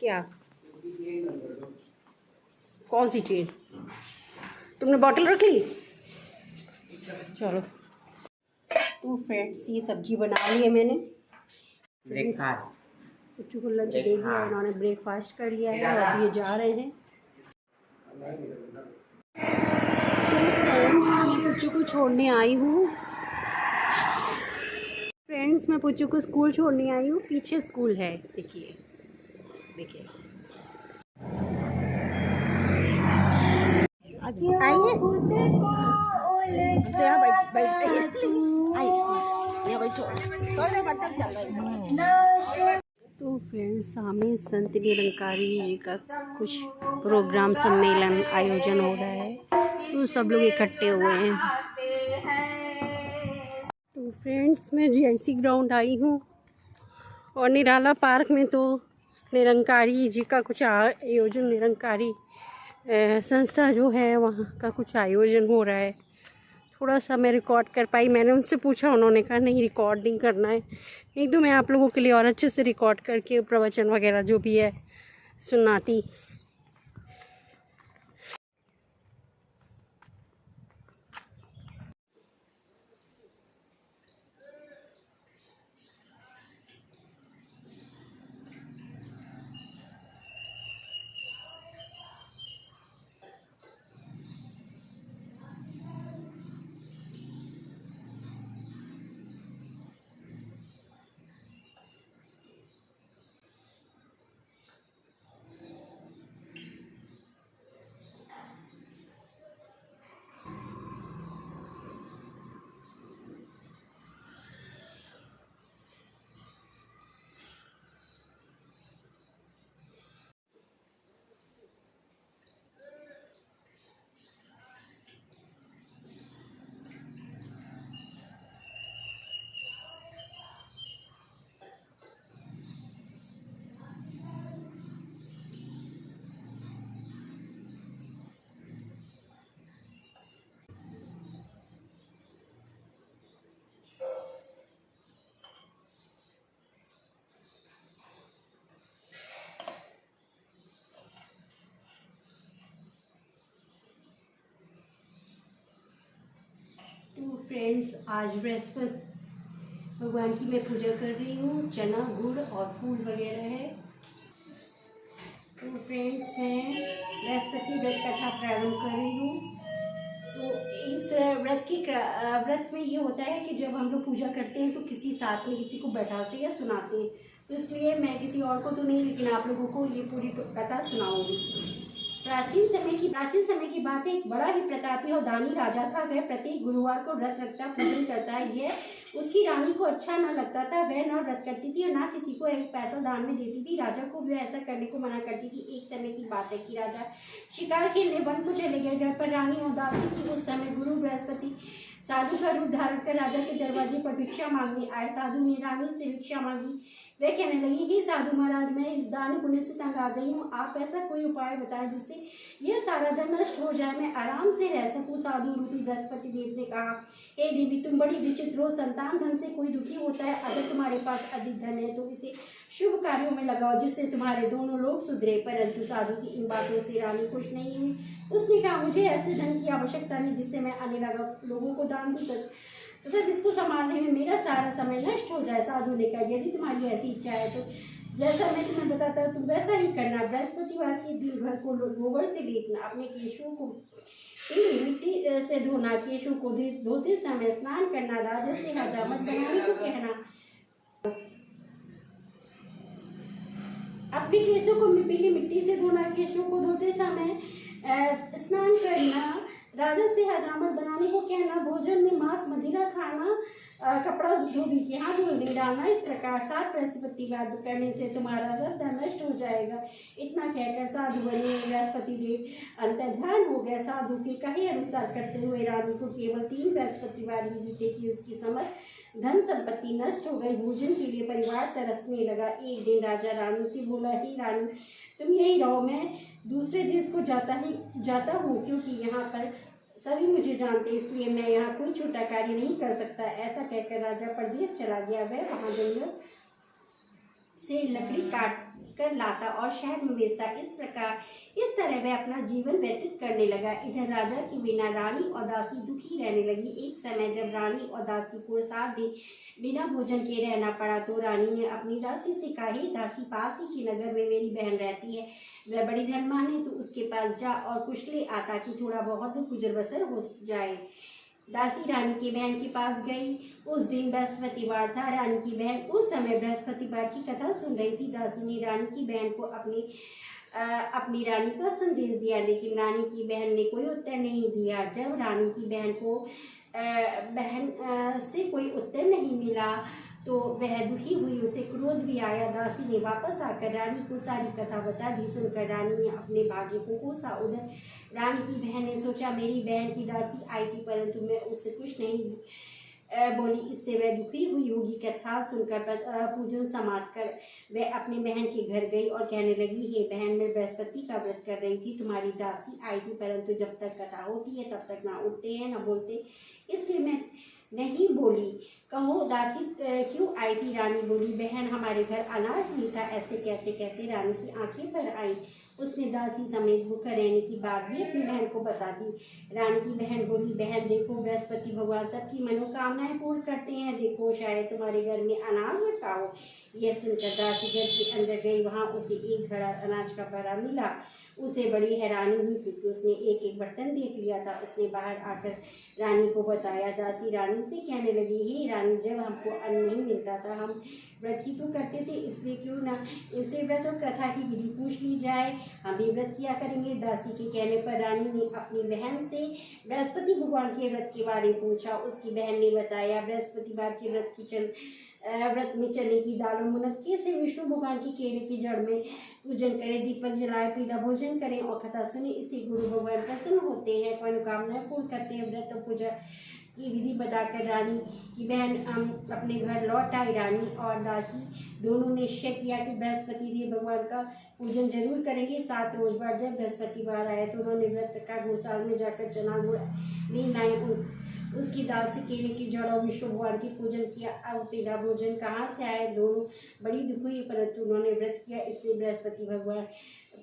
क्या? कौन सी चीज़? तुमने बॉटल रख ली? चलो। तो फ्रेंड्स ये सब्जी बना ली है मैंने। बच्चों को लंच दे दिया है, इन्होंने ब्रेकफास्ट कर लिया है और अब ये जा रहे हैं। पुच्चू को छोड़ने आई हूँ। फ्रेंड्स मैं पुच्चू को स्कूल छोड़ने आई हूँ। पीछे स्कूल है, देखिए देखिए। आइए तो फ्रेंड्स सामने संत निरंकारी जी का कुछ प्रोग्राम सम्मेलन आयोजन हो रहा है, तो सब लोग इकट्ठे हुए हैं। तो फ्रेंड्स मैं जीआईसी ग्राउंड आई हूँ और निराला पार्क में तो निरंकारी जी का कुछ आयोजन, निरंकारी संस्था जो है वहाँ का कुछ आयोजन हो रहा है। थोड़ा सा मैं रिकॉर्ड कर पाई। मैंने उनसे पूछा, उन्होंने कहा नहीं रिकॉर्डिंग करना है, नहीं तो मैं आप लोगों के लिए और अच्छे से रिकॉर्ड करके प्रवचन वगैरह जो भी है सुनाती। तो फ्रेंड्स आज बृहस्पति भगवान की मैं पूजा कर रही हूँ। चना गुड़ और फूल वगैरह है। तो फ्रेंड्स मैं बृहस्पति व्रत कथा प्रारंभ कर रही हूँ। तो इस व्रत में ये होता है कि जब हम लोग पूजा करते हैं तो किसी साथ में किसी को बैठाते हैं या सुनाते हैं, तो इसलिए मैं किसी और को तो नहीं लेकिन आप लोगों को ये पूरी कथा सुनाऊंगी। प्राचीन समय की बात है। एक बड़ा ही प्रतापी और दानी राजा था। वह प्रत्येक गुरुवार को व्रत रखता, पूजन करता। यह उसकी रानी को अच्छा न लगता था। वह न व्रत करती थी और न किसी को एक पैसा दान में देती थी। राजा को वह ऐसा करने को मना करती थी। एक समय की बात है कि राजा शिकार खेलने वन को चले गए। घर पर रानी उदासी थी। उस समय गुरु बृहस्पति साधु का रूप धारण कर राजा के दरवाजे पर भिक्षा मांगने आए। साधु ने रानी से भिक्षा मांगी। वह कहने लगी, हे साधु महाराज, मैं इस दान पुण्य से तंग आ गई हूँ। आप ऐसा कोई उपाय बताएं जिससे यह सारा धन नष्ट हो जाए, मैं आराम से रह सकूं। साधु रूपी बृहस्पति देव ने कहा, हे देवी, तुम बड़ी विचित्र हो। संतान धन से कोई दुखी होता है। अगर तुम्हारे पास अधिक धन है तो इसे शुभ कार्यों में लगाओ जिससे तुम्हारे दोनों लोग सुधरे। परंतु साधु की इन बातों से रानी खुश नहीं हुई। उसने कहा, मुझे ऐसे धन की आवश्यकता नहीं जिससे मैं अन्य लोगों को दान दूं तथा जिसको संभालने में मेरा सारा समय नष्ट हो जाए। साधु ने कहा, यदि तुम्हारी ऐसी इच्छा है तो जैसा मैं तुम्हें बताता हूँ तुम वैसा ही करना। बृहस्पतिवार के दिन घर को गोबर से लीपना, अपने केशों को मिट्टी से धोना, केशों को धोते समय स्नान करना, राजस से हजामत बनाने को कहना, अपने केशों को पीली मिट्टी से धोना, केशों को धोते समय स्नान करना, राजस से हजामत बनाने को कहना, भोजन में मांस मदिरा खाना, कपड़ा धोबी के हाथ धूल नहीं डालना। इस प्रकार 7 बृहस्पतिवार करने से तुम्हारा सब धन नष्ट हो जाएगा। इतना कहकर साधु बने। बृहस्पति देव अंतर्ध्यान हो गए। साधु के कहे अनुसार करते हुए रानी को केवल 3 बृहस्पतिवार ही बीते कि उसकी समस्त धन संपत्ति नष्ट हो गई। भोजन के लिए परिवार तरसने लगा। एक दिन राजा रानी से बोला, ही रानी, तुम यही रहो, मैं दूसरे देश को जाता हूँ क्योंकि यहाँ पर सभी मुझे जानते, इसलिए मैं यहाँ कोई छोटा कार्य नहीं कर सकता। ऐसा कहकर राजा परदेश चला गया। वह वहाँ जंगल से लकड़ी काट कर लाता और शहर में बेचता। इस तरह वह अपना जीवन व्यतीत करने लगा। इधर राजा के बिना रानी और दासी दुखी रहने लगी। एक समय जब रानी और दासी को 7 दिन बिना भोजन के रहना पड़ा तो रानी ने अपनी दासी से कहा, हे दासी, पास ही के नगर में मेरी बहन रहती है, वह बड़ी धनवान है, तो उसके पास जा और कुछ ले आ ताकि थोड़ा बहुत गुजर बसर हो जाए। दासी रानी की बहन के पास गई। उस दिन बृहस्पतिवार था। रानी की बहन उस समय बृहस्पतिवार की कथा सुन रही थी। दासी ने रानी की बहन को अपनी रानी का संदेश दिया, लेकिन रानी की बहन ने कोई उत्तर नहीं दिया। जब रानी की बहन को से कोई उत्तर नहीं मिला तो वह दुखी हुई, उसे क्रोध भी आया। दासी ने वापस आकर रानी को सारी कथा बता दी। सुनकर रानी ने अपने भाग्य को कोसा। उधर रानी की बहन ने सोचा, मेरी बहन की दासी आई थी परंतु मैं उससे कुछ नहीं बोली, इससे वह दुखी हुई होगी। कथा सुनकर पूजन समाप्त कर वह अपनी बहन के घर गई और कहने लगी, हे बहन, मैं बृहस्पति का व्रत कर रही थी, तुम्हारी दासी आई थी परंतु जब तक कथा होती है तब तक ना उठते हैं ना बोलते, इसलिए मैं नहीं बोली। कहो दासी क्यों आई थी? रानी बोली, बहन, हमारे घर अनाज नहीं था। ऐसे कहते कहते रानी की आंखें भर आई। उसने दासी समेत भूखा रहने की बात भी अपनी बहन को बता दी। रानी की बहन बोली, बहन देखो, बृहस्पति भगवान सबकी मनोकामनाएं पूर्ण करते हैं, देखो शायद तुम्हारे घर में अनाज रखा हो। यह सुनकर दासी घर के अंदर गई। वहाँ उसे एक घड़ा अनाज का भरा मिला। उसे बड़ी हैरानी हुई क्योंकि उसने एक एक बर्तन देख लिया था। उसने बाहर आकर रानी को बताया। दासी रानी से कहने लगी, हे रानी, जब हमको अन्न नहीं मिलता था हम व्रत ही तो करते थे, इसलिए क्यों ना इनसे व्रत और कथा की विधि पूछ ली जाए, हम भी व्रत किया करेंगे। दासी के कहने पर रानी ने अपनी बहन से बृहस्पति भगवान के व्रत के बारे में पूछा। उसकी बहन ने बताया, बृहस्पतिवार के व्रत में चने की दाल और मुनक्के से विष्णु भगवान की केले की जड़ में पूजन करें, दीपक जलाए, पीला भोजन करें और कथा सुने, इससे गुरु भगवान प्रसन्न होते हैं, मनोकामनाएं पूर्ण करते हैं। व्रत और पूजा की विधि बताकर रानी की बहन अपने घर लौट आई। रानी और दासी दोनों ने निश्चय किया कि बृहस्पति देव भगवान का पूजन जरूर करेंगे। 7 रोज बाद जब बृहस्पतिवार आया तो उन्होंने व्रत का गौशाल में जाकर चना गुड़ ली लाई, उसकी दाल से केले की जड़ और विष्णु भगवान की पूजन किया। अब पीला भोजन कहाँ से आए? दोनों बड़ी दुख हुई, परंतु उन्होंने व्रत किया, इसलिए बृहस्पति भगवान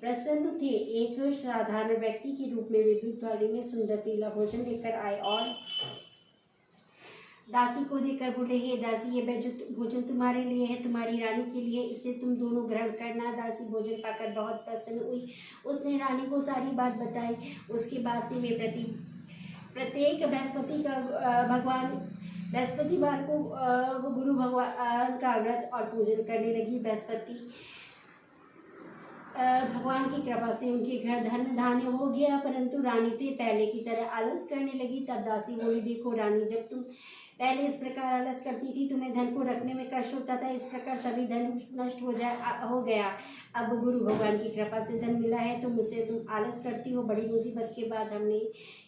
प्रसन्न थे। एक साधारण व्यक्ति के रूप में वे दूध थाली में सुंदर पीला भोजन लेकर आए और दासी को देकर बोले, हे दासी, ये भोजन तुम्हारे लिए है, तुम्हारी रानी के लिए, इसे तुम दोनों ग्रहण करना। दासी भोजन पाकर बहुत प्रसन्न हुई। उसने रानी को सारी बात बताई। उसके बाद से वे प्रत्येक बृहस्पतिवार को गुरु भगवान का व्रत और पूजन करने लगी। बृहस्पति भगवान की कृपा से उनके घर धन धान्य हो गया, परंतु रानी फिर पहले की तरह आलस करने लगी। तब दासी बोली, देखो रानी, जब तुम पहले इस प्रकार आलस करती थी तुम्हें धन को रखने में कष्ट होता था, इस प्रकार सभी धन नष्ट हो गया। अब गुरु भगवान की कृपा से धन मिला है तो मुझसे तुम आलस करती हो। बड़ी मुसीबत के बाद हमने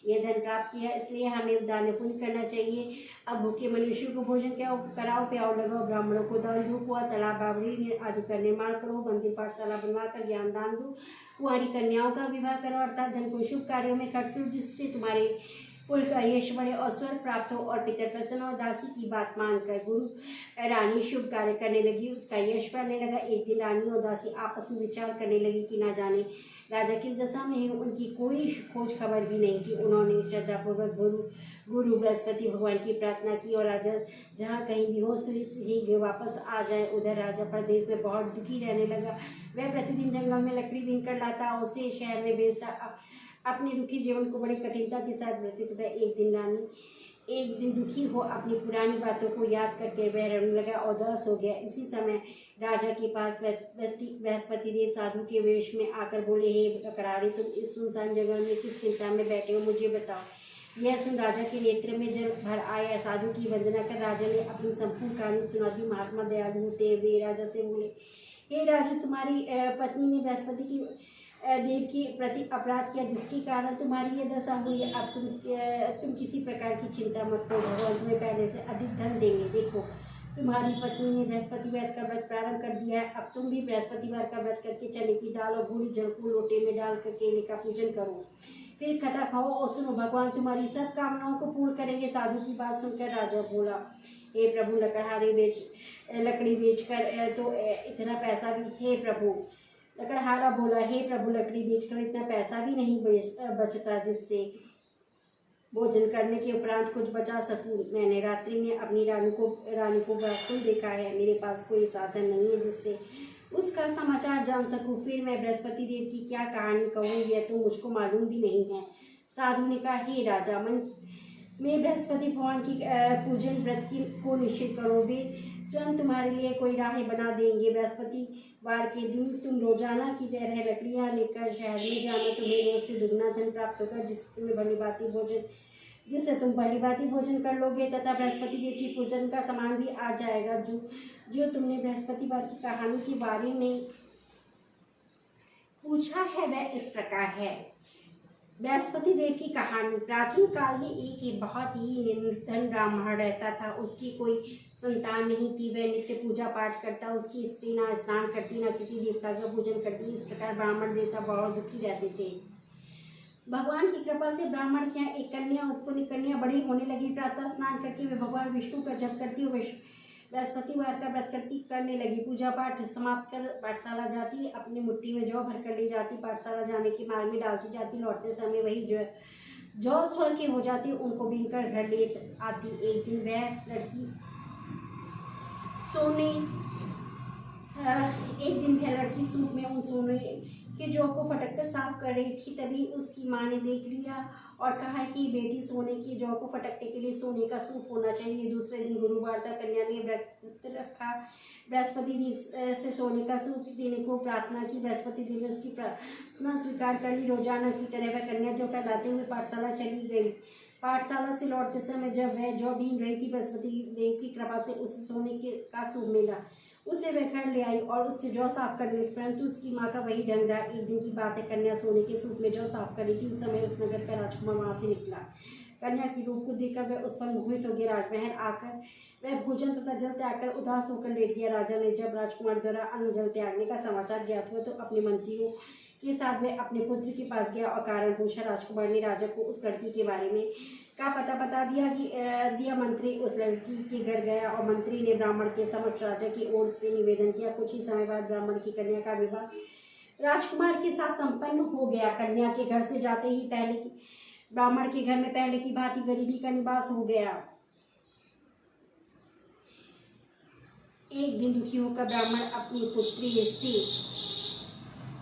ये धन प्राप्त किया, इसलिए हमें दान पुण्य करना चाहिए। अब भूखे मनुष्यों को भोजन कराओ, प्याओ लगाओ, ब्राह्मणों को दान दो, कुआं तालाब बावड़ी आदि का निर्माण करो, मंदिर पाठशाला बनवाकर ज्ञान दान दो, कुंवारी कन्याओं का विवाह करो, अर्थात धन को शुभ कार्यों में खर्च करो, जिससे तुम्हारे कुल का यश बढ़े और स्वर्ग प्राप्त हो और पितर प्रसन्न हो। दासी की बात मानकर गुरु रानी शुभ कार्य करने लगी, उसका यश बढ़ने लगा। एक दिन रानी और दासी आपस में विचार करने लगी कि ना जाने राजा किस दशा में है, उनकी कोई खोज खबर भी नहीं थी। उन्होंने श्रद्धापूर्वक गुरु बृहस्पति भगवान की प्रार्थना की और राजा जहाँ कहीं भी हो शीघ्र वापस आ जाए। उधर राजा प्रदेश में बहुत दुखी रहने लगा। वह प्रतिदिन जंगल में लकड़ी बीन कर लाता, उसे शहर में बेचता, अपने दुखी जीवन को बड़ी कठिनता के साथ व्यतीत होता। एक दिन दुखी हो अपनी पुरानी बातों को याद करके वह रोने लगा और उदास हो गया। इसी समय राजा के पास बृहस्पति देव साधु के वेश में आकर बोले, हे ककरारी, तुम इस सुनसान जंगल में किस चिंता में बैठे हो, मुझे बताओ। यह सुन राजा के नेत्र में जल भर आया। साधु की वंदना कर राजा ने अपनी संपूर्ण कहानी सुना दी। महात्मा दयालु होते हुए राजा से बोले, हे राजा, तुम्हारी पत्नी ने बृहस्पति की देव के प्रति अपराध किया, जिसके कारण तुम्हारी यह दशा हुई। अब तुम किसी प्रकार की चिंता मत करो, भगवान तुम्हें पहले से अधिक धन देंगे। देखो, तुम्हारी पत्नी ने बृहस्पतिवार का व्रत प्रारंभ कर दिया है। अब तुम भी बृहस्पतिवार का व्रत करके चने की दाल और गुड़ जल को लोटे में डालकर केले का पूजन करो, फिर कथा खाओ और सुनो, भगवान तुम्हारी सब कामनाओं को पूर्ण करेंगे। साधु की बात सुनकर राजा बोला, हे प्रभु लकड़ी बेचकर तो इतना पैसा भी, हे प्रभु लकड़हारा बोला, हे प्रभु लकड़ी बेचकर इतना पैसा भी नहीं बचता जिससे भोजन करने के उपरांत कुछ बचा सकूं। मैंने रात्रि में अपनी रानी को व्याकुल देखा है। मेरे पास कोई साधन नहीं है जिससे उसका समाचार जान सकूं। फिर मैं बृहस्पति देव की क्या कहानी कहूँ, यह तो मुझको मालूम भी नहीं है। साधु ने कहा, हे राजा, मैं बृहस्पति भगवान की पूजन व्रत को निश्चित करो। वे स्वयं तुम्हारे लिए कोई राह बना देंगे। बृहस्पतिवार के दिन तुम रोजाना की तरह लकड़ियाँ लेकर शहर में जाना। तुम्हें रोज से दुगना धन प्राप्त होगा जिससे तुम भली भांति भोजन कर लोगे तथा बृहस्पति देव की पूजन का सामान भी आ जाएगा। जो तुमने बृहस्पतिवार की कहानी के बारे में पूछा है वह इस प्रकार है। बृहस्पति देव की कहानी। प्राचीन काल में एक बहुत ही निर्धन ब्राह्मण रहता था। उसकी कोई संतान नहीं थी। वह नित्य पूजा पाठ करता। उसकी स्त्री ना स्नान करती, ना किसी देवता का पूजन करती। इस प्रकार ब्राह्मण देवता बहुत दुखी रहते थे। भगवान की कृपा से ब्राह्मण के यहाँ एक कन्या उत्पन्न। कन्या बड़ी होने लगी। प्रातः स्नान करके वे भगवान विष्णु का जप करती और बृहस्पतिवार का व्रत करने लगी। पूजा पाठ समाप्त कर पाठशाला जाती। अपनी मुट्ठी में जौ भर कर ले जाती। पाठशाला जाने के मार्ग में डालती जाती। लौटते समय वही जौ स्वर की हो जाती। उनको बीन कर घर ले आती। एक दिन वह लड़की सूप में उन सोने के जौ को फटक कर साफ कर रही थी। तभी उसकी माँ ने देख लिया और कहा कि बेटी, सोने की जौ को फटकने के लिए सोने का सूप होना चाहिए। दूसरे दिन गुरुवार था। कन्या ने व्रत रखा। बृहस्पति देव से सोने का सूप देने को प्रार्थना की। बृहस्पति देव ने उसकी प्रार्थना स्वीकार कर ली। रोजाना की तरह वह कन्या जौ फैलाते हुए पाठशाला चली गई। पाठशाला से लौटते समय जब वह जौ बीन रही थी, बृहस्पति देव की कृपा से उसे सोने का सूप मिला। उसे वह घर ले आई और उससे जौ साफ करने लगी, परंतु उसकी माँ का वही ढंग रहा। एक दिन की बात है, कन्या सोने के सूप में जौ साफ कर रही थी। उस समय उस नगर का राजकुमार वहां से निकला। कन्या की रूप को देखकर वह उस पर मोहित हो गया। राजमहल आकर वह भोजन तथा जल त्याग कर उदास होकर लेट गया। राजा ने जब राजकुमार द्वारा अन्न जल त्यागने का समाचार ज्ञात हुआ तो अपने मंत्रियों के साथ वह अपने पुत्र के पास गया और कारण पूछा। राजकुमार ने राजा को उस लड़की के बारे में का पता बता दिया। मंत्री उस लड़की के घर गया और मंत्री ने ब्राह्मण के समक्ष राजा की ओर से निवेदन किया। कुछ ही समय बाद ब्राह्मण की कन्या का विवाह राजकुमार के साथ संपन्न हो गया। कन्या के घर से जाते ही ब्राह्मण के घर में पहले की भांति गरीबी का निवास हो गया। एक दिन दुखी होकर ब्राह्मण अपनी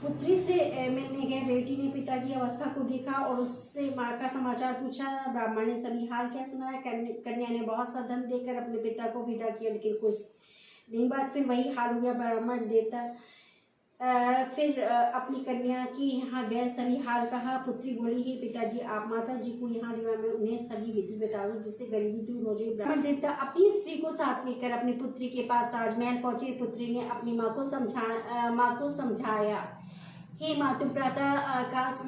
पुत्री से मिलने गए। बेटी ने पिता की अवस्था को देखा और उससे माँ का समाचार पूछा। ब्राह्मण ने सभी हाल क्या सुनाया। कन्या ने बहुत सा धन देकर अपने पिता को विदा किया, लेकिन कुछ दिन बाद फिर वही हाल हो गया। ब्राह्मण देता फिर अपनी कन्या की यहाँ गए, सभी हाल कहा। पुत्री बोली, हे पिताजी, आप माता जी को यहाँ लिया, मैं उन्हें सभी विधि बता दूं जिससे गरीबी दूर हो जाए। ब्राह्मण देवता अपनी स्त्री को साथ लेकर अपनी पुत्री के पास राजमहल पहुंचे। पुत्री ने अपनी माँ को समझाया, हे माँ, तुम प्रातः आकाश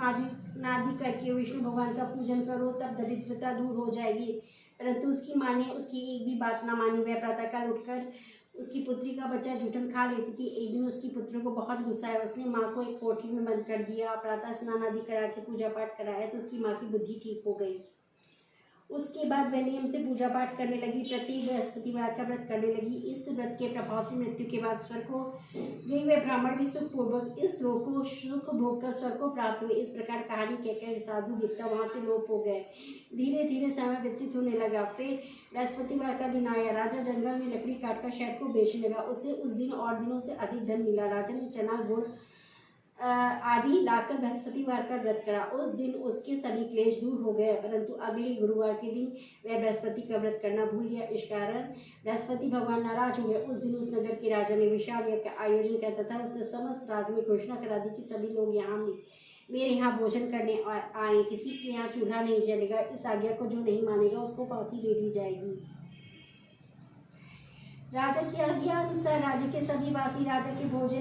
नादि करके विष्णु भगवान का पूजन करो, तब दरिद्रता दूर हो जाएगी। परंतु उसकी माँ ने उसकी एक भी बात न मानी। वह प्रातःकाल उठकर उसकी पुत्री का बच्चा जूठन खा लेती थी। एक दिन उसकी पुत्री को बहुत गुस्सा आया। उसने माँ को एक कोठरी में बंद कर दिया। प्रातः स्नान आदि करा के पूजा पाठ कराया तो उसकी माँ की बुद्धि ठीक हो गई। उसके बाद वह नियम से पूजा पाठ करने लगी। प्रत्येक बृहस्पतिवार का व्रत करने लगी। इस व्रत के प्रभाव से मृत्यु के बाद स्वर्ग को गई। वह ब्राह्मण भी सुखपूर्वक इस लोक को सुख भोग कर स्वर्ग को प्राप्त हुए। इस प्रकार कहानी कहकर साधु देवता वहां से लोप हो गए। धीरे धीरे समय व्यतीत होने लगा। फिर बृहस्पतिवार का दिन आया। राजा जंगल में लकड़ी काटकर शहर को बेचने लगा। उसे उस दिन और दिनों से अधिक धन मिला। राजा ने चना गुड़ आदि लाकर बृहस्पतिवार का व्रत करा। उस दिन उसके सभी क्लेश दूर हो गए, परंतु अगले गुरुवार के दिन वह बृहस्पति का व्रत करना भूल गया। इस कारण बृहस्पति भगवान नाराज हो गए। उस दिन उस नगर के राजा ने विशाल यज्ञ का आयोजन किया तथा उसने समस्त राज्य में घोषणा करा दी कि सभी लोग मेरे यहाँ भोजन करने आए। किसी के यहाँ चूल्हा नहीं जलेगा। इस आज्ञा को जो नहीं मानेगा उसको फांसी दे दी जाएगी। राजा की आज्ञा अनुसार राज्य के सभी वासी राजा के भोज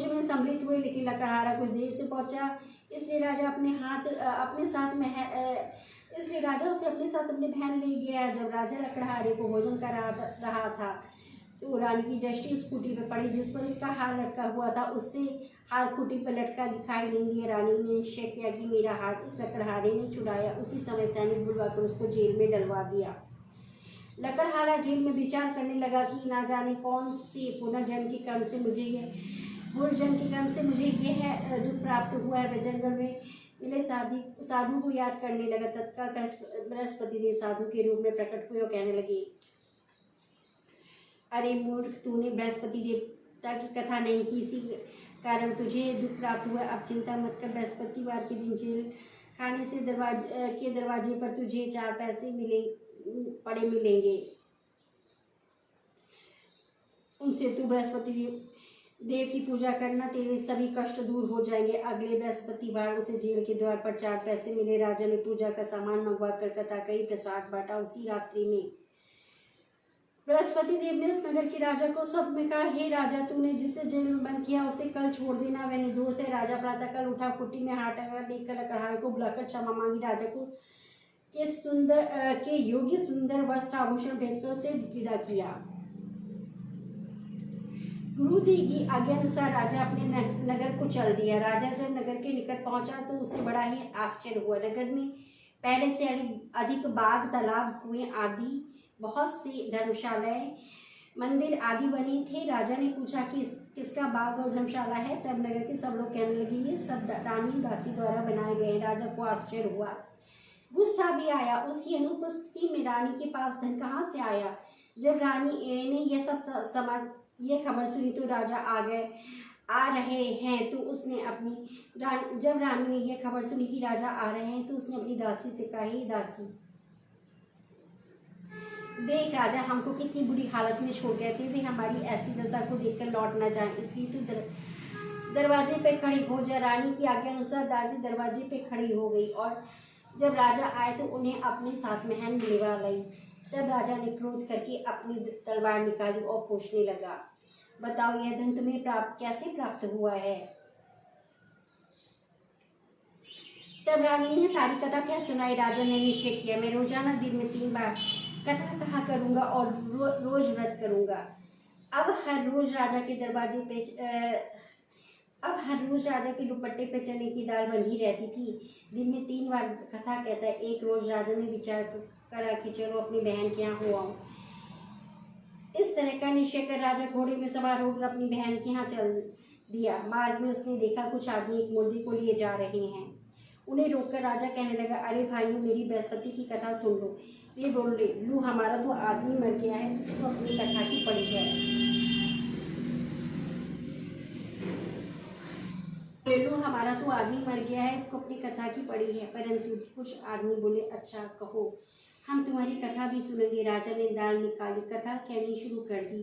में सम्मिलित हुए, लेकिन लकड़हारा कुछ देर से पहुंचा। इसलिए राजा उसे अपने साथ अपने बहन ले गया। जब राजा लकड़हारे को भोजन कर रहा था तो रानी की दृष्टि उस खूंटी पर पड़ी जिस पर उसका हार लटका हुआ था। उससे हार खूंटी पर लटका दिखाई नहीं दिया। रानी ने निश्चय किया कि मेरा हार इस लकड़हारे ने चुराया। उसी समय सैनिक बुलवाकर उसको जेल में डलवा दिया। लकड़हारा जेल में विचार करने लगा कि ना जाने कौन से पुनर्जन्म के कर्म से मुझे यह दुख प्राप्त हुआ है। वह जंगल में मिले साधु को याद करने लगा। तत्काल बृहस्पति देव साधु के रूप में प्रकट हुए और कहने लगे, अरे मूर्ख, तूने बृहस्पति देवता की कथा नहीं की, इसी कारण तुझे दुख प्राप्त हुआ। अब चिंता मत कर, बृहस्पतिवार के दिन जेल खाने से दरवाजे पर तुझे 4 पैसे मिलेंगे। उनसे तू बृहस्पति देव की पूजा करना, तेरे सभी कष्ट दूर हो जाएंगे। अगले बृहस्पतिवार उसे जेल के द्वार पर 4 पैसे मिले। राजा ने पूजा का सामान मंगवा कर कथा कही, प्रसाद बांटा। उसी रात्रि में बृहस्पति देव ने उस नगर के राजा को सब में कहा, हे राजा, तूने जिसे जेल में बंद किया उसे कल छोड़ देना, वह निर्दोष है। राजा प्रातःकाल उठा, कुटी में हाथ देखकर लकड़हारे को बुलाकर क्षमा मांगी। राजा को के योग्य सुंदर वस्त्र आभूषण भेजकर उसे विदा किया। गुरुदेव की आज्ञा अनुसार राजा अपने नगर को चल दिया। राजा जब नगर के निकट पहुंचा तो उसे बड़ा ही आश्चर्य हुआ। नगर में पहले से अधिक बाग, तालाब, कुएं आदि बहुत सी धर्मशालाएं, मंदिर आदि बने थे। राजा ने पूछा कि किसका बाग और धर्मशाला है। तब नगर के सब लोग कहने लगे, ये सब रानी दासी द्वारा बनाए गए। राजा को आश्चर्य हुआ, गुस्सा भी आया। उसकी अनुपस्थिति में रानी के पास धन कहाँ से आया। जब रानी ने यह खबर सुनी तो राजा आ रहे हैं तो उसने जब रानी ने यह खबर सुनी कि राजा आ रहे हैं तो उसने अपनी दासी से कहा, हे दासी, देख राजा हमको कितनी बुरी हालत में छोड़ गए थे। वे हमारी ऐसी दशा को देखकर लौट न जाएं, इसलिए तू दरवाजे पे खड़ी हो जा। रानी की आज्ञा अनुसार दासी दरवाजे पे खड़ी हो गई और जब राजा आए तो उन्हें अपने साथ महल में लिवा लाई। तब राजा ने क्रोध करके अपनी तलवार निकाली और पूछने लगा, बताओ यह धन तुम्हें कैसे प्राप्त हुआ है। तब रानी ने सारी कथा क्या सुनाई। राजा ने निश्चय किया, मैं रोजाना दिन में 3 बार कथा कहा करूंगा और रोज व्रत करूंगा। अब हर रोज राजा के दुपट्टे पे चने की दाल बंधी रहती थी। दिन में 3 बार कथा कहता है। एक रोज राजा ने विचार करा कि चलो अपनी बहन के यहाँ हो आऊं। इस तरह का निश्चय कर राजा घोड़े में सवार होकर अपनी बहन के यहाँ चल दिया। मार्ग में उसने देखा कुछ आदमी एक मुर्दे को लिए जा रहे हैं। उन्हें रोककर राजा कहने लगा, अरे भाइयों, मेरी बृहस्पति की कथा सुन लो। वे बोले, लू हमारा तो आदमी मर गया है, इसको अपनी कथा की पड़ी है। लू हमारा तो आदमी मर गया है, इसको अपनी कथा की पड़ी है। परंतु कुछ आदमी बोले, अच्छा कहो, हम तुम्हारी कथा भी सुनेंगे। राजा ने दाल निकाली, कथा कहनी शुरू कर दी।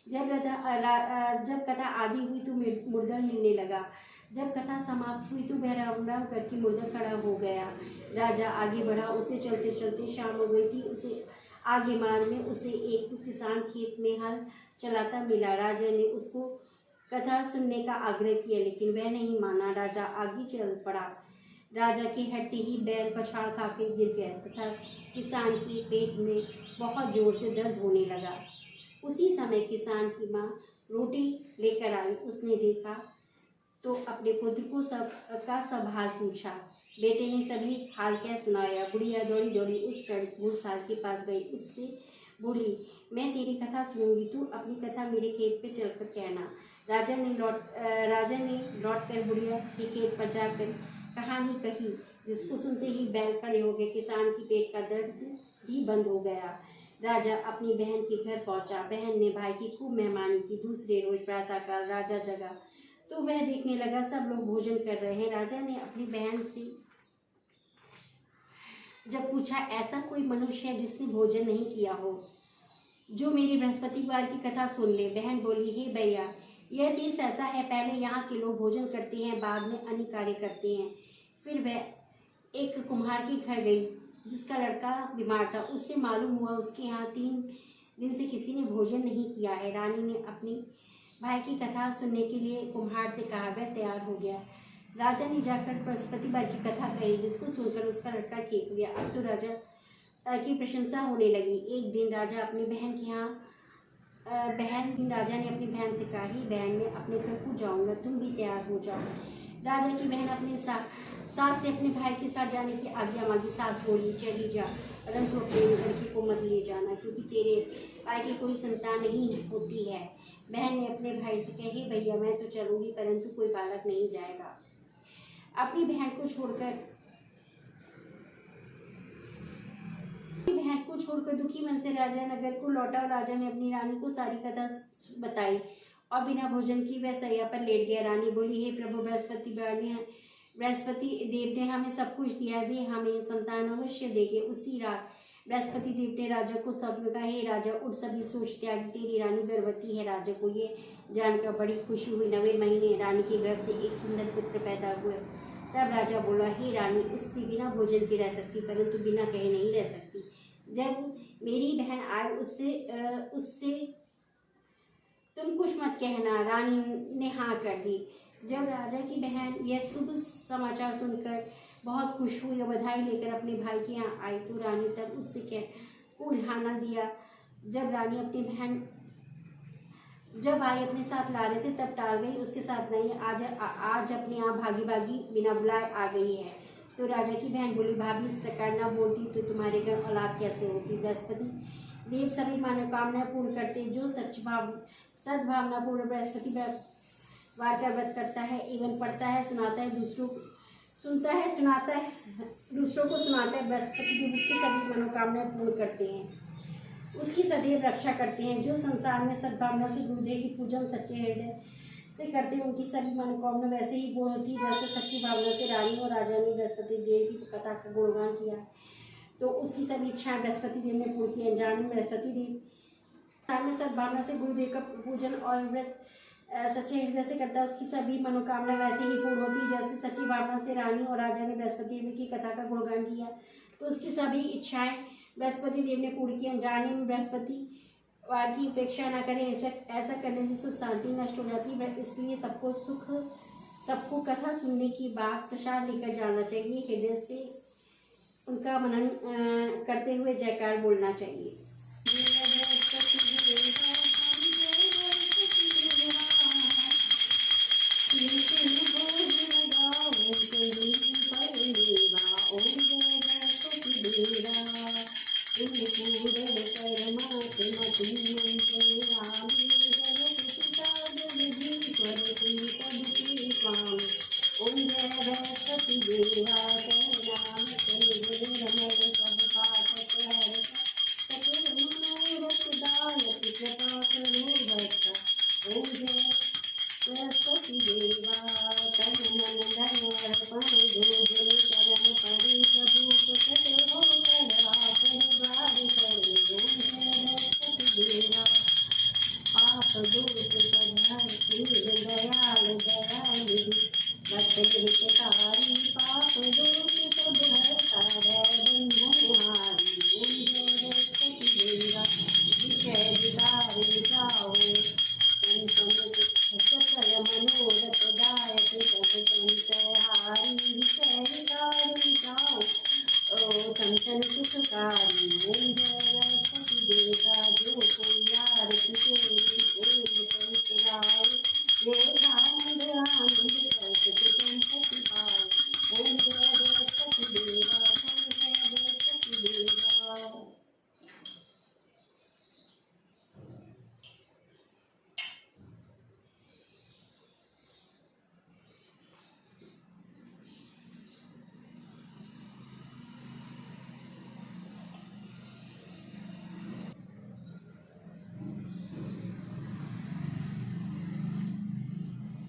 जब कथा आधी हुई तो मुर्दा हिलने लगा। जब कथा समाप्त हुई तो वह राम राम करके मुर्दा खड़ा हो गया। राजा आगे बढ़ा। उसे चलते चलते शाम हो गई थी। उसे आगे मार्ग में उसे एक किसान खेत में हल चलाता मिला। राजा ने उसको कथा सुनने का आग्रह किया, लेकिन वह नहीं माना। राजा आगे चल पड़ा। राजा के हटते ही बैल पछाड़ खा के गिर गया तथा किसान के पेट में बहुत जोर से दर्द होने लगा। उसी समय किसान की माँ रोटी लेकर आई। उसने देखा तो अपने पुत्र को सब हाल पूछा। बेटे ने सभी हाल क्या सुनाया। बुढ़िया दौड़ी दौड़ी उस घुड़साल के पास गई। उससे बोली, मैं तेरी कथा सुनूंगी, तू अपनी कथा मेरे खेत पे चलकर कहना। राजा ने लौट कर बुढ़िया के खेत पर जाकर कहानी कही, जिसको सुनते ही बैल खड़े हो गए। किसान की पेट का दर्द भी बंद हो गया। राजा अपनी बहन के घर पहुंचा। बहन ने भाई की खूब मेहमानी की। दूसरे रोज प्रातःकाल राजा जगा तो वह देखने लगा सब लोग भोजन कर रहे हैं। राजा ने अपनी बहन से जब पूछा, ऐसा कोई मनुष्य है जिसने भोजन नहीं किया हो, जो मेरी बृहस्पतिवार की कथा सुन ले। बहन बोली, हे भैया, यह देश ऐसा है, पहले यहाँ के लोग भोजन करते हैं, बाद में अन्य कार्य करते हैं। फिर वह एक कुम्हार के घर गई जिसका लड़का बीमार था। उससे मालूम हुआ उसके यहाँ 3 दिन से किसी ने भोजन नहीं किया है। रानी ने अपनी भाई की कथा सुनने के लिए कुम्हार से कहा। वह तैयार हो गया। राजा ने जाकर बृहस्पतिवार की कथा कही, जिसको सुनकर उसका लड़का ठीक हुआ। अब तो राजा की प्रशंसा होने लगी। एक दिन राजा अपनी बहन के यहाँ बहन राजा ने अपनी बहन से कहा, ही बहन मैं अपने प्रभु जाऊंगा, तुम भी तैयार हो जाओ। राजा की बहन अपने सास से अपने भाई के साथ जाने की आज्ञा मांगी। सास बोली, चली जा, परंतु अपने लड़की को मत ले जाना, क्योंकि तेरे भाई की कोई संतान नहीं होती है। बहन ने अपने भाई से कही, भैया मैं तो चलूंगी, परंतु कोई बालक नहीं जाएगा। अपनी बहन को छोड़कर दुखी मन से राजा नगर को लौटा और राजा ने अपनी रानी को सारी कथा बताई और बिना भोजन की वह सैया पर लेट गया। रानी बोली, हे प्रभु, बृहस्पति देव ने हमें सब कुछ दिया, वे हमें संतान अवश्य देंगे। उसी रात बृहस्पति देव ने राजा को स्वप्न कहा, हे राजा उठ, सभी सोच त्याग, तेरी रानी गर्भवती है। राजा को ये जानकर बड़ी खुशी हुई। 9वें महीने रानी के गर्भ से एक सुंदर पुत्र पैदा हुआ। तब राजा बोला, हे रानी, स्त्री बिना भोजन के रह सकती, परंतु बिना कहे नहीं रह सकती। जब मेरी बहन आए उससे तुम कुछ मत कहना। रानी ने हाँ कर दी। जब राजा की बहन यह शुभ समाचार सुनकर बहुत खुश हुई और बधाई लेकर अपने भाई के यहाँ आई, तो रानी तब उससे उल्हाना दिया। जब भाई अपने साथ ला रहे थे तब टाल गई, उसके साथ नहीं, आज अपने आप भागी भागी बिना बुलाए आ गई है। तो राजा की बहन बोली, भाभी इस प्रकार ना बोलती तो तुम्हारे घर औलाद कैसे होती। बृहस्पति देव सभी मनोकामनाएं पूर्ण करते। जो सद्भावना पूर्ण बृहस्पति वार का व्रत करता है एवं पढ़ता है, सुनाता है, दूसरों को सुनाता है, बृहस्पति देव उसकी सभी मनोकामनाएं पूर्ण करते हैं, उसकी सदैव रक्षा करते हैं। जो संसार में सद्भावना से गुरुदेव की पूजन सच्चे हृदय से करते हैं, उनकी सभी मनोकामना वैसे ही पूर्ण होती है जैसे सच्ची भावना से रानी और राजा ने बृहस्पति देव की कथा का गुणगान किया, तो उसकी सभी इच्छाएं बृहस्पति देव ने पूर्ण की। अनजान में बृहस्पति देव में सद्भावना से गुरुदेव का पूजन और व्रत सच्चे हृदय से करता है, उसकी सभी मनोकामना वैसे ही पूर्ण होती है जैसे सच्ची भावना से रानी और राजा ने बृहस्पति देव की कथा का गुणगान किया, तो उसकी सभी इच्छाएं बृहस्पति देव ने पूर्ण की। अनजाने में बृहस्पति वार की उपेक्षा न करें, ऐसा करने से सुख शांति नष्ट हो जाती है। इसलिए सबको कथा सुनने की बात प्रसाद लेकर जाना चाहिए, हृदय से उनका मनन करते हुए जयकार बोलना चाहिए।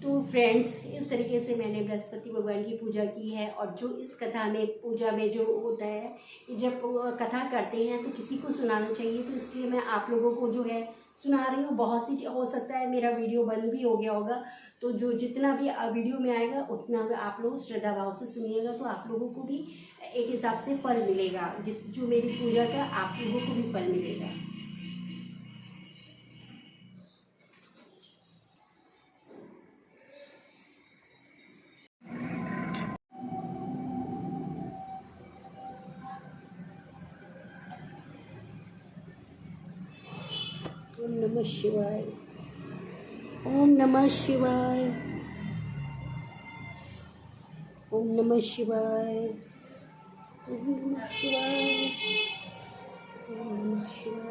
तो फ्रेंड्स, इस तरीके से मैंने बृहस्पति भगवान की पूजा की है। और जो इस कथा में पूजा में जो होता है कि जब कथा करते हैं तो किसी को सुनाना चाहिए, तो इसलिए मैं आप लोगों को जो है सुना रही हूँ। बहुत सी हो सकता है मेरा वीडियो बंद भी हो गया होगा, तो जो जितना भी वीडियो में आएगा उतना आप लोग श्रद्धा भाव से सुनिएगा, तो आप लोगों को भी एक हिसाब से फल मिलेगा। जो मेरी पूजा का आप लोगों को भी फल मिलेगा। नमः शिवाय, ओम नमः शिवाय, ओम नमः शिवाय, ओम नमः शिवाय, ओम नमः शिवाय,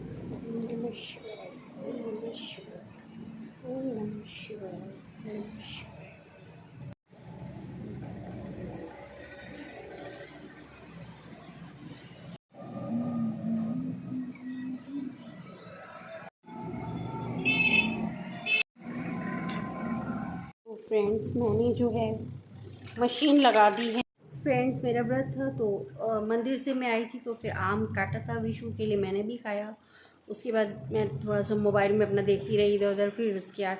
ओम नमः शिवाय, ओम नमः शिवाय, ओम नमः शिवाय। तो फ्रेंड्स, मैंने जो है मशीन लगा दी है। फ्रेंड्स, मेरा व्रत था तो मंदिर से मैं आई थी तो फिर आम काटा था विशु के लिए, मैंने भी खाया। उसके बाद मैं थोड़ा सा मोबाइल में अपना देखती रही इधर उधर, फिर उसके बाद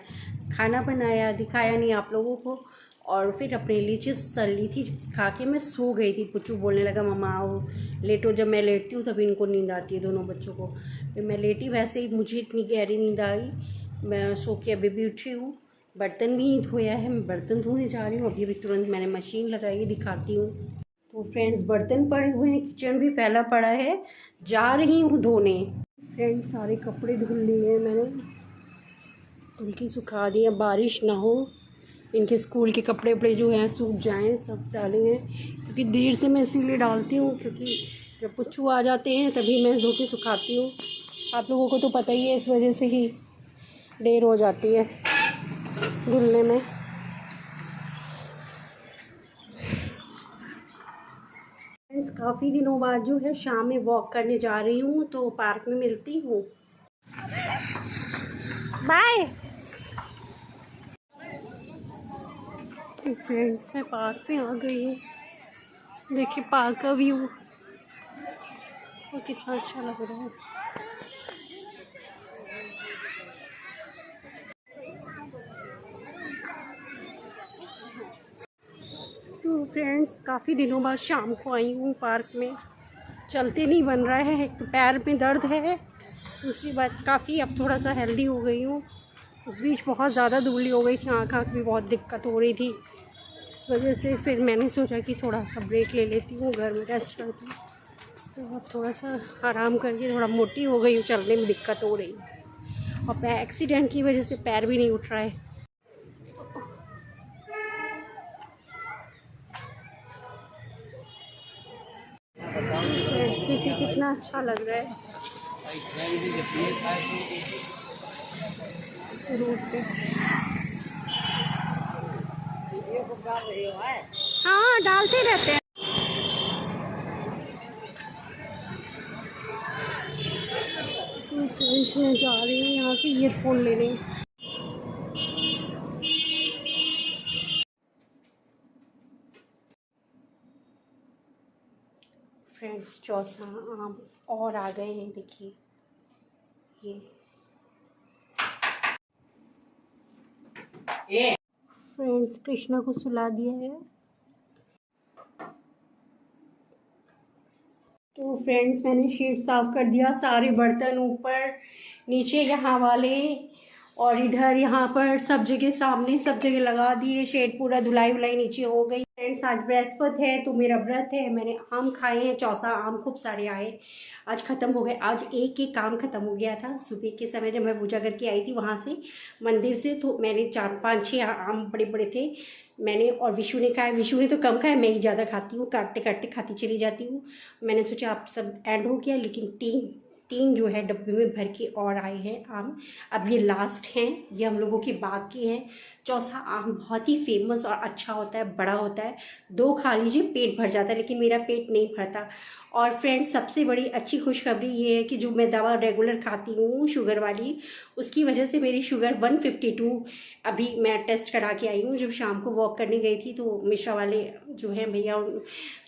खाना बनाया, दिखाया नहीं आप लोगों को, और फिर अपने लिए चिप्स तल ली थी। चिप्स खा के मैं सो गई थी। पुच्चू बोलने लगा मम्मा आओ लेटो। जब मैं लेटती हूँ तभी इनको नींद आती है, दोनों बच्चों को। फिर मैं लेटी, वैसे ही मुझे इतनी गहरी नींद आई, मैं सो के अभी भी उठी हूँ। बर्तन भी नहीं धोया है, मैं बर्तन धोने जा रही हूँ अभी तुरंत। मैंने मशीन लगाई है, दिखाती हूँ। तो फ्रेंड्स, बर्तन पड़े हुए हैं, किचन भी फैला पड़ा है, जा रही हूँ धोने। फ्रेंड्स, सारे कपड़े धुल लिए हैं मैंने, धुल के सुखा दिए, बारिश ना हो, इनके स्कूल के कपड़े वपड़े जो हैं सूख जाएं, सब डाले हैं। क्योंकि देर से मैं इसीलिए डालती हूँ, क्योंकि जब पुच्चू आ जाते हैं तभी मैं धो के सुखाती हूँ। आप लोगों को तो पता ही है, इस वजह से ही देर हो जाती है धुलने में। फ्रेंड्स, काफ़ी दिनों बाद जो है शाम में वॉक करने जा रही हूँ, तो पार्क में मिलती हूँ। बाय। फ्रेंड्स, मैं पार्क में आ गई हूँ। देखिए पार्क का व्यू और कितना अच्छा लग रहा है। तो फ्रेंड्स, काफ़ी दिनों बाद शाम को आई हूँ पार्क में। चलते नहीं बन रहा है, एक तो पैर में दर्द है, दूसरी बात काफ़ी अब थोड़ा सा हेल्दी हो गई हूँ। उस बीच बहुत ज़्यादा दुबली हो गई थी, आँख भी बहुत दिक्कत हो रही थी। इस वजह से फिर मैंने सोचा कि थोड़ा सा ब्रेक ले लेती हूँ, घर में रेस्ट करती हूँ। तो अब थोड़ा सा आराम करके थोड़ा मोटी हो गई हूँ, चलने में दिक्कत हो रही है। और एक्सीडेंट की वजह से पैर भी नहीं उठ रहा है। देखिए कितना अच्छा लग रहा है रोड पे। हाँ, डालते रहते हैं। इसमें जा रही हूँ यहाँ से ईयरफोन लेने। फ्रेंड्स, चौसा आम और आ गए हैं, देखिए ये। फ्रेंड्स, कृष्णा को सुला दिया है। तो फ्रेंड्स, मैंने शीट साफ़ कर दिया, सारे बर्तन ऊपर नीचे यहाँ वाले और इधर यहाँ पर सब जगह, सामने सब जगह लगा दिए। शेड पूरा धुलाई वुलाई नीचे हो गई। फ्रेंड्स, आज बृहस्पति है तो मेरा व्रत है। मैंने आम खाए हैं, चौसा आम खूब सारे आए, आज ख़त्म हो गए। आज एक एक आम ख़त्म हो गया था। सुबह के समय जब मैं पूजा करके आई थी वहाँ से मंदिर से, तो मैंने 4-5-6 आम बड़े बड़े थे मैंने, और विशु ने खाया। विशु ने तो कम खाया, मैं ही ज़्यादा खाती हूँ, काटते काटते खाती चली जाती हूँ। मैंने सोचा आप सब एंड हो गया, लेकिन तीन जो है डब्बे में भर के और आए हैं आम। अब ये लास्ट हैं, ये हम लोगों के बाग के हैं। चौसा आम बहुत ही फेमस और अच्छा होता है, बड़ा होता है। 2 खा लीजिए पेट भर जाता है, लेकिन मेरा पेट नहीं भरता। और फ्रेंड्स, सबसे बड़ी अच्छी खुशखबरी ये है कि जो मैं दवा रेगुलर खाती हूँ शुगर वाली, उसकी वजह से मेरी शुगर 152 अभी मैं टेस्ट करा के आई हूँ। जब शाम को वॉक करने गई थी तो मिश्रा वाले जो हैं भैया,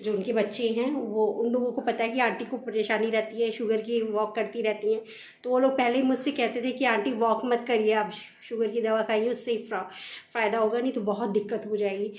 जो उनके बच्चे हैं, वो उन लोगों को पता है कि आंटी को परेशानी रहती है शुगर की, वॉक करती रहती हैं, तो वो लोग पहले ही मुझसे कहते थे कि आंटी वॉक मत करिए, आप शुगर की दवा खाइए, उससे ही फ़ायदा होगा, नहीं तो बहुत दिक्कत हो जाएगी।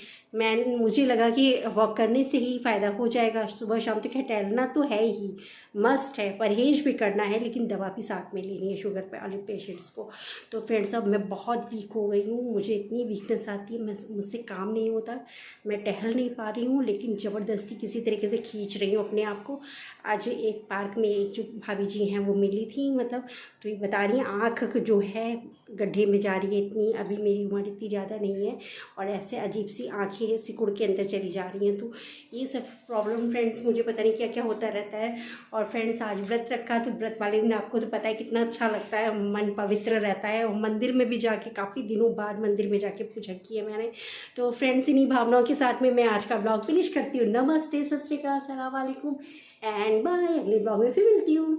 मुझे लगा कि वॉक करने से ही फ़ायदा हो जाएगा, सुबह शाम तो खैर टहलना तो है ही, मस्ट है, परहेज भी करना है, लेकिन दवा भी साथ में लेनी है शुगर वाले पेशेंट्स को। तो फ्रेंड्स, अब मैं बहुत वीक हो गई हूँ, मुझे इतनी वीकनेस आती है, मुझसे काम नहीं होता, मैं टहल नहीं पा रही हूँ, लेकिन ज़बरदस्ती किसी तरीके से खींच रही हूँ अपने आप को। आज एक पार्क में एक जो भाभी जी हैं वो मिली थी, मतलब तो ये बता रही हैं आँख जो है गड्ढे में जा रही है इतनी, अभी मेरी उम्र इतनी ज़्यादा नहीं है, और ऐसे अजीब सी आँखें सिकुड़ के अंदर चली जा रही हैं। तो ये सब प्रॉब्लम फ्रेंड्स, मुझे पता नहीं क्या क्या होता रहता है। और फ्रेंड्स, आज व्रत रखा, तो व्रत वाले दिन आपको तो पता है कितना अच्छा लगता है, मन पवित्र रहता है, और मंदिर में भी जाके काफ़ी दिनों बाद मंदिर में जाके पूजा की है मैंने। तो फ्रेंड्स, इन्हीं भावनाओं के साथ में मैं आज का ब्लॉग फिनिश करती हूँ। नमस्ते, सत श्री अकाल, अस्सलाम वालेकुम एंड बाय। अगले ब्लॉग में फिर मिलती हूँ।